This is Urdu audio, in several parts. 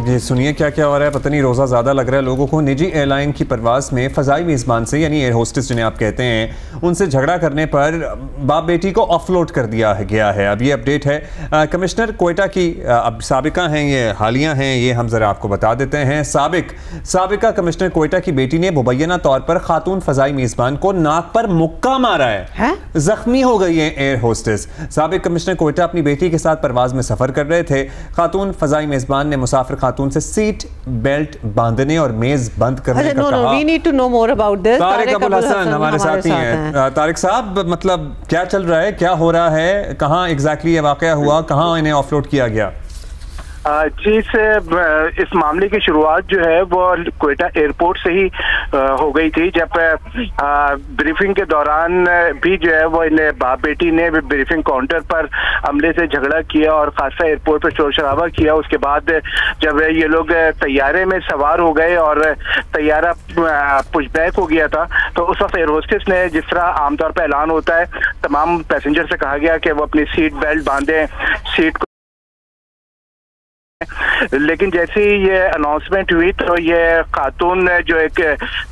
جی سنیے کیا کیا ہو رہا ہے. پتہ نہیں روزہ زیادہ لگ رہا ہے لوگوں کو. نجی ایئر لائن کی پرواز میں فضائی میزبان سے یعنی ایئر ہوسٹس جنہیں آپ کہتے ہیں ان سے جھگڑا کرنے پر باپ بیٹی کو آف لوڈ کر دیا گیا ہے. اب یہ اپڈیٹ ہے کمشنر کوئٹہ کی. اب سابقہ ہیں یہ حالیہ ہیں, یہ ہم ذرا آپ کو بتا دیتے ہیں. سابقہ کمشنر کوئٹہ کی بیٹی نے مبینہ طور پر خاتون فضائی میزبان کو ناک پر مکہ مارا ہے. زخمی ہو گئی ہے ایئر ہوسٹس. سابق کمشنر کوئٹہ اپنی بیٹی کے ساتھ پرواز میں سفر کر رہے تھے. خاتون فضائی میزبان نے مسافر خاتون سے سیٹ بیلٹ باندھنے اور میز بند کرنے کا کہا. طارق ابو الحسن ہمارے ساتھ ہی ہیں. طارق صاحب مطلب کیا چل رہا ہے, کیا ہو رہا ہے, کہاں ایگزیکٹلی یہ واقعہ ہوا, کہاں انہیں آف لوڈ کیا گیا؟ جی اس معاملے کی شروعات جو ہے وہ کوئٹہ ایئرپورٹ سے ہی ہو گئی تھی, جب بریفنگ کے دوران بھی جو ہے وہ باپ بیٹی نے بریفنگ کاؤنٹر پر عملے سے جھگڑا کیا اور خاصا ایئرپورٹ پر شور شرابہ کیا. اس کے بعد جب یہ لوگ طیارے میں سوار ہو گئے اور طیارہ پش بیک ہو گیا تھا تو اس وقت ایئر ہوسٹس نے, جس طرح عام طور پہ اعلان ہوتا ہے, تمام پیسنجر سے کہا گیا کہ وہ اپنی سیٹ بیلٹ باندھیں, سیٹ کو. لیکن جیسے ہی یہ اناؤنسمنٹ ہوئی تو یہ خاتون جو ایک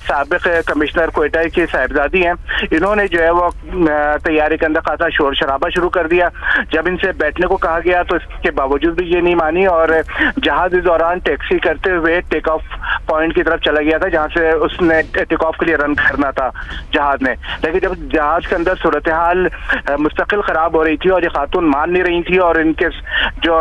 سابق کمشنر کوئٹہ کی صاحبزادی ہیں, انہوں نے جو ہے وہ طیارے کے اندر خاصا شور شرابہ شروع کر دیا. جب ان سے بیٹھنے کو کہا گیا تو اس کے باوجود بھی یہ نہیں مانی اور جہاز اس دوران ٹیکسی کرتے ہوئے ٹیک آف پوائنٹ کی طرف چلا گیا تھا جہاں سے اس نے ٹیک آف کے لیے رن کرنا تھا جہاز میں. لیکن جب جہاز کے اندر صورتحال مستقل خراب ہو رہی تھی اور یہ خاتون مان نہیں رہی تھی اور ان کے جو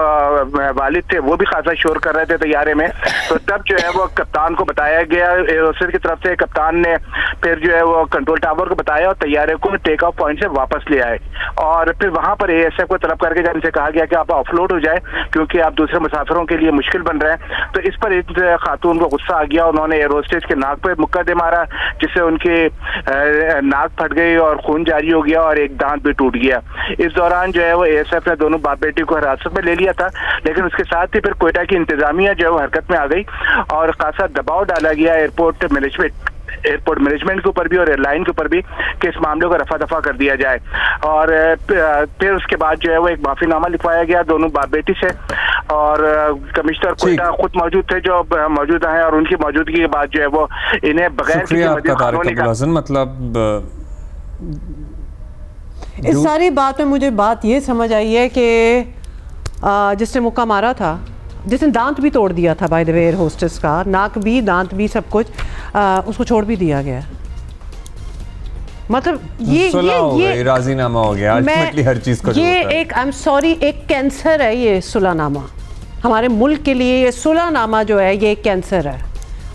والد تھے وہ بھی خاصا شور کر رہے تھے طیارے میں, تو تب جو ہے وہ کپتان کو بتایا گیا, ایئر ہوسٹس کی طرف سے کپتان نے پھر جو ہے وہ کنٹرول ٹاور کو بتایا اور طیارے کو ٹیک آف پوائنٹ سے واپس لے آئے. اور پھر وہاں پر اے ایس ایف کو طلب کر کے جب ان سے کہا گیا کہ آپ آف لوڈ ہو جائے کیونکہ آپ دوسرے مسافروں کے لیے مشکل بن رہے ہیں, تو اس پر ایک خاتون کو غصہ آ گیا. انہوں نے ایئر ہوسٹس کے ناک پہ مکہ دے مارا جس سے ان کی ناک پھٹ گئی اور خون جاری ہو گیا اور ایک دانت بھی ٹوٹ گیا. اس دوران جو ہے وہ اے ایس ایف نے دونوں باپ بیٹی کو حراست میں لے لیا تھا, لیکن اس کے ساتھ ہی پھر کوئٹہ کی انتظامیہ جو ہے وہ حرکت میں آ گئی اور خاصا دباؤ ڈالا گیا ایئرپورٹ مینجمنٹ کے اوپر بھی اور ایئر لائن کے اوپر بھی کہ اس معاملے کو رفع دفع کر دیا جائے. اور پھر اس کے بعد جو ہے وہ ایک معافی نامہ لکھوایا گیا دونوں باپ بیٹی سے اور کمشنر کوئٹہ خود موجود تھے جو موجودہ ہیں اور ان کی موجودگی کے بعد جو ہے وہ انہیں بغیر شکریہ آپ کا طارق ابو الحسن. مطلب اس ساری بات میں مجھے بات یہ سمجھ آئی ہے کہ جس نے مکہ مارا تھا, جس نے دانت بھی توڑ دیا تھا by the way air hostess کا, ناک بھی دانت بھی سب کچھ, اس کو چھوڑ بھی دیا گیا. مطلب یہ راضی نامہ ہو گیا الٹیمیٹلی ہر چیز کا. یہ ایک آئی ایم سوری ایک کینسر ہے یہ صلح نامہ ہمارے ملک کے لیے. یہ صلح نامہ جو ہے یہ ایک کینسر ہے.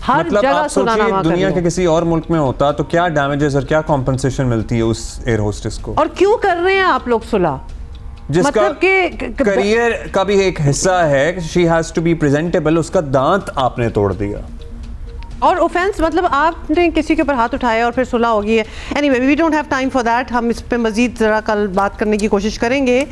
ہر جگہ صلح نامہ کر دنیا کے کسی اور ملک میں ہوتا تو کیا ڈیمیجز اور کیا کمپنسیشن ملتی ہے اس ایئر ہوسٹس کو, اور کیوں کر رہے ہیں آپ لوگ صلح, جس کا کریئر کا بھی ایک حصہ ہے, she has to be presentable, اس کا دانت آپ نے توڑ دیا. اور اوفینس مطلب آپ نے کسی کے اوپر ہاتھ اٹھایا اور پھر صلح ہوگی ہے. Anyway we don't have time for that, ہم اس پہ مزید ذرا کل بات کرنے کی کوشش کریں گے.